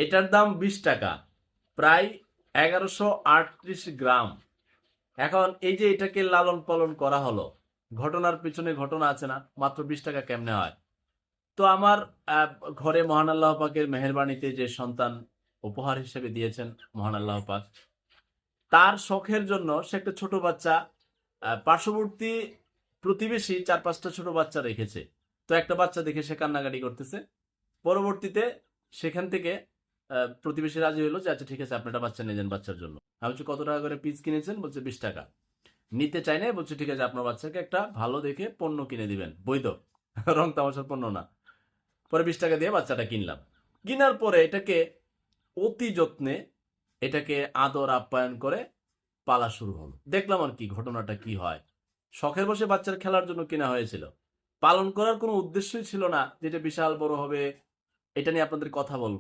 এটার দাম 20 টাকা, প্রায় 1138 গ্রাম। এখন এই যে এটাকে লালন পালন করা হলো, ঘটনার পিছনে ঘটনা আছে না, মাত্র 20 টাকা কেমনে হয়? তো আমার আহ, ঘরে মহান আল্লাহ পাকের মেহেরবানিতে যে সন্তান উপহার হিসেবে দিয়েছেন মহান আল্লাহ পাক, তার শখের জন্য সে একটা ছোট বাচ্চা, পার্শ্ববর্তী প্রতিবেশী 4-5টা ছোট বাচ্চা রেখেছে। তো একটা বাচ্চা দেখে সে কান্নাকাটি করতেছে। পরবর্তীতে সেখান থেকে প্রতিবেশী রাজি হলো যে আচ্ছা ঠিক আছে, আপনি একটা বাচ্চা নিয়ে যান বাচ্চার জন্য। আমি বলছি কত টাকা করে পিস কিনেছেন? বলছে 20 টাকা। নিতে চাই না, বলছে ঠিক আছে, আপনার বাচ্চাকে একটা ভালো দেখে পণ্য কিনে দিবেন, বৈধ, রং তামাশার পণ্য না। পরে 20 টাকা দিয়ে বাচ্চাটা কিনলাম। কেনার পরে এটাকে অতি যত্নে, এটাকে আদর আপ্যায়ন করে পালা শুরু হলো। দেখলাম আর কি ঘটনাটা কি হয়। শখের বসে বাচ্চার খেলার জন্য কেনা হয়েছিল, পালন করার কোনো উদ্দেশ্যই ছিল না যেটা বিশাল বড় হবে। এটা নিয়ে আপনাদের কথা বলবো।